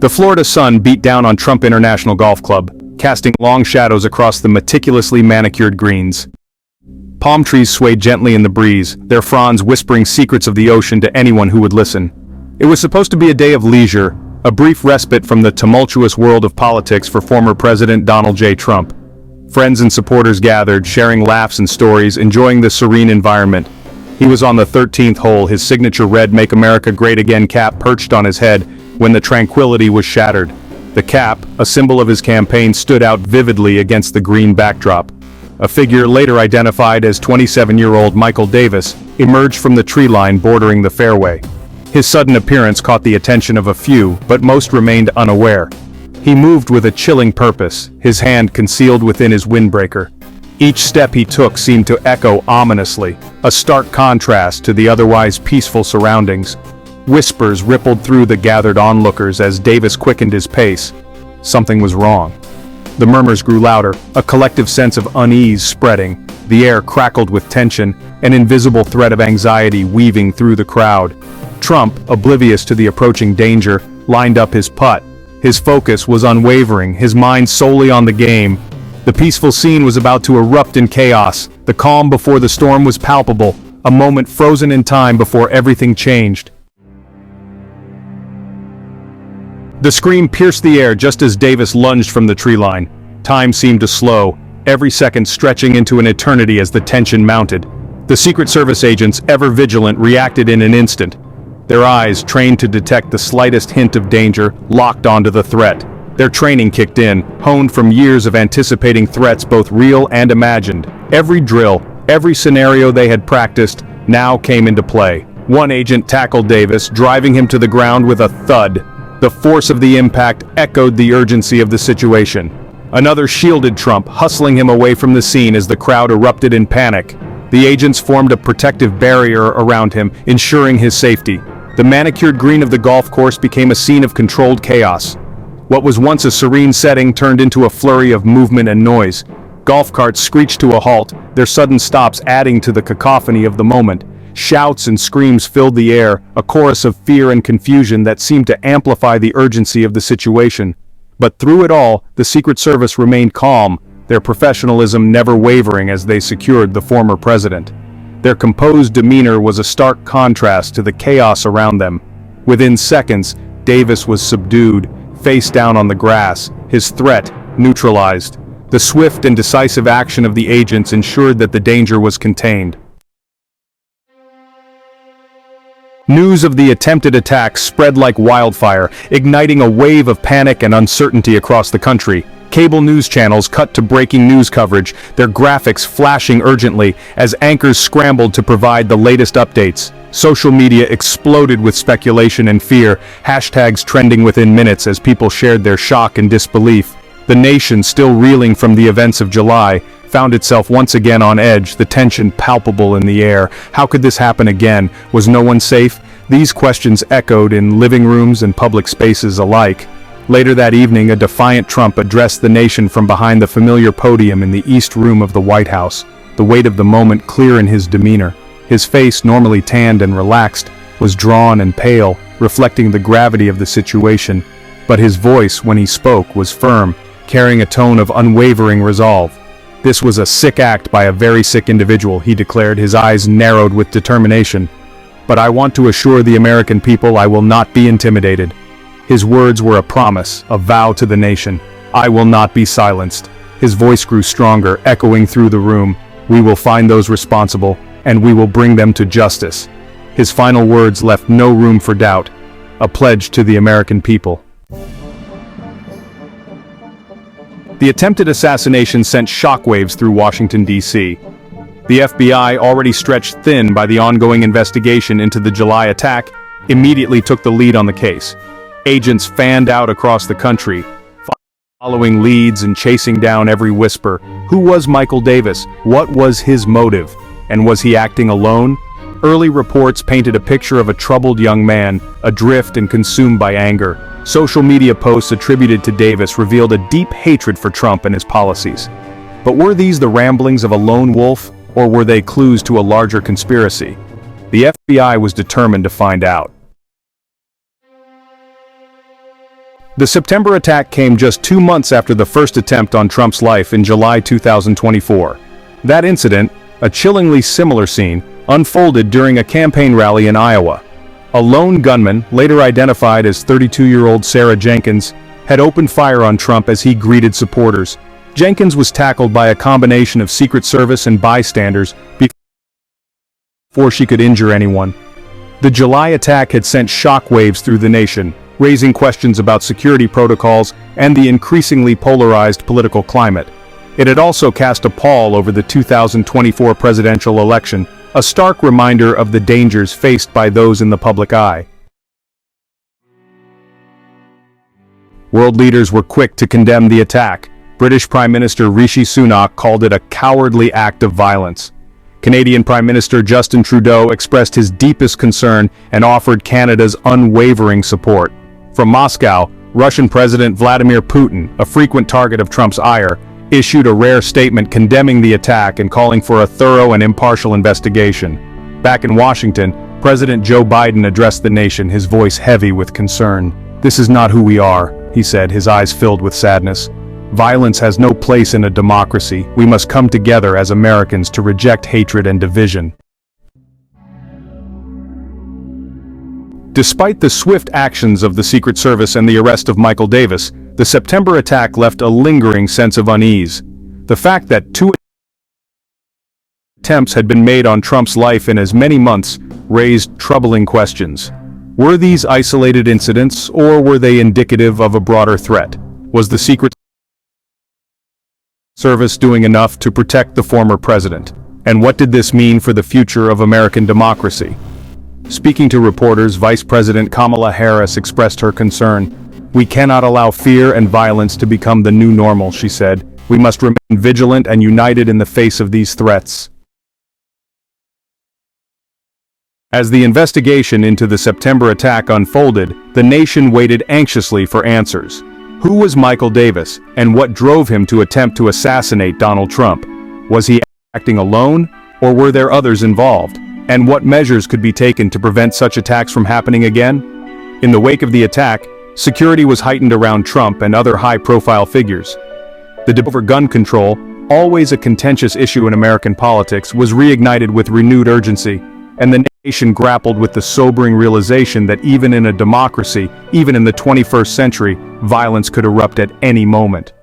The Florida sun beat down on Trump International Golf Club, casting long shadows across the meticulously manicured greens. Palm trees swayed gently in the breeze, their fronds whispering secrets of the ocean to anyone who would listen. It was supposed to be a day of leisure, a brief respite from the tumultuous world of politics for former President Donald J. Trump. Friends and supporters gathered, sharing laughs and stories, enjoying the serene environment. He was on the 13th hole, his signature red "Make America Great Again" cap perched on his head, when the tranquility was shattered. The cap, a symbol of his campaign, stood out vividly against the green backdrop. A figure later identified as 27-year-old Michael Davis emerged from the tree line bordering the fairway. His sudden appearance caught the attention of a few, but most remained unaware. He moved with a chilling purpose, his hand concealed within his windbreaker. Each step he took seemed to echo ominously, a stark contrast to the otherwise peaceful surroundings. Whispers rippled through the gathered onlookers as Davis quickened his pace. Something was wrong. The murmurs grew louder, a collective sense of unease spreading. The air crackled with tension, an invisible thread of anxiety weaving through the crowd. Trump, oblivious to the approaching danger, lined up his putt. His focus was unwavering, his mind solely on the game. The peaceful scene was about to erupt in chaos. The calm before the storm was palpable, a moment frozen in time before everything changed. The scream pierced the air just as Davis lunged from the tree line. Time seemed to slow, every second stretching into an eternity as the tension mounted. The Secret Service agents, ever vigilant, reacted in an instant. Their eyes, trained to detect the slightest hint of danger, locked onto the threat. Their training kicked in, honed from years of anticipating threats both real and imagined. Every drill, every scenario they had practiced, now came into play. One agent tackled Davis, driving him to the ground with a thud. The force of the impact echoed the urgency of the situation. Another shielded Trump, hustling him away from the scene as the crowd erupted in panic. The agents formed a protective barrier around him, ensuring his safety. The manicured green of the golf course became a scene of controlled chaos. What was once a serene setting turned into a flurry of movement and noise. Golf carts screeched to a halt, their sudden stops adding to the cacophony of the moment. Shouts and screams filled the air, a chorus of fear and confusion that seemed to amplify the urgency of the situation. But through it all, the Secret Service remained calm, their professionalism never wavering as they secured the former president. Their composed demeanor was a stark contrast to the chaos around them. Within seconds, Davis was subdued, face down on the grass, his threat neutralized. The swift and decisive action of the agents ensured that the danger was contained. News of the attempted attack spread like wildfire, igniting a wave of panic and uncertainty across the country. Cable news channels cut to breaking news coverage, their graphics flashing urgently as anchors scrambled to provide the latest updates. Social media exploded with speculation and fear, hashtags trending within minutes as people shared their shock and disbelief. The nation, still reeling from the events of July, found itself once again on edge, the tension palpable in the air. How could this happen again? Was no one safe? These questions echoed in living rooms and public spaces alike. Later that evening, a defiant Trump addressed the nation from behind the familiar podium in the East Room of the White House, the weight of the moment clear in his demeanor. His face, normally tanned and relaxed, was drawn and pale, reflecting the gravity of the situation. But his voice, when he spoke, was firm, carrying a tone of unwavering resolve. "This was a sick act by a very sick individual," he declared, his eyes narrowed with determination. "But I want to assure the American people I will not be intimidated." His words were a promise, a vow to the nation. "I will not be silenced." His voice grew stronger, echoing through the room. "We will find those responsible, and we will bring them to justice." His final words left no room for doubt, a pledge to the American people. The attempted assassination sent shockwaves through Washington, D.C. The FBI, already stretched thin by the ongoing investigation into the July attack, immediately took the lead on the case. Agents fanned out across the country, following leads and chasing down every whisper. Who was Michael Davis? What was his motive? And was he acting alone? Early reports painted a picture of a troubled young man, adrift and consumed by anger. Social media posts attributed to Davis revealed a deep hatred for Trump and his policies. But were these the ramblings of a lone wolf, or were they clues to a larger conspiracy? The FBI was determined to find out. The September attack came just 2 months after the first attempt on Trump's life in July 2024. That incident, a chillingly similar scene, unfolded during a campaign rally in Iowa. A lone gunman, later identified as 32-year-old Sarah Jenkins, had opened fire on Trump as he greeted supporters. Jenkins was tackled by a combination of Secret Service and bystanders before she could injure anyone. The July attack had sent shockwaves through the nation, raising questions about security protocols and the increasingly polarized political climate. It had also cast a pall over the 2024 presidential election, a stark reminder of the dangers faced by those in the public eye. World leaders were quick to condemn the attack. British Prime Minister Rishi Sunak called it a cowardly act of violence. Canadian Prime Minister Justin Trudeau expressed his deepest concern and offered Canada's unwavering support. From Moscow, Russian President Vladimir Putin, a frequent target of Trump's ire, issued a rare statement condemning the attack and calling for a thorough and impartial investigation. Back in Washington, President Joe Biden addressed the nation, his voice heavy with concern. "This is not who we are," he said, his eyes filled with sadness. "Violence has no place in a democracy. We must come together as Americans to reject hatred and division." Despite the swift actions of the Secret Service and the arrest of Michael Davis, the September attack left a lingering sense of unease. The fact that 2 attempts had been made on Trump's life in as many months raised troubling questions. Were these isolated incidents, or were they indicative of a broader threat? Was the Secret Service doing enough to protect the former president? And what did this mean for the future of American democracy? Speaking to reporters, Vice President Kamala Harris expressed her concern. "We cannot allow fear and violence to become the new normal," she said. "We must remain vigilant and united in the face of these threats." As the investigation into the September attack unfolded, the nation waited anxiously for answers. Who was Michael Davis, and what drove him to attempt to assassinate Donald Trump? Was he acting alone, or were there others involved? And what measures could be taken to prevent such attacks from happening again? In the wake of the attack, security was heightened around Trump and other high-profile figures. The debate over gun control, always a contentious issue in American politics, was reignited with renewed urgency, and the nation grappled with the sobering realization that even in a democracy, even in the 21st century, violence could erupt at any moment.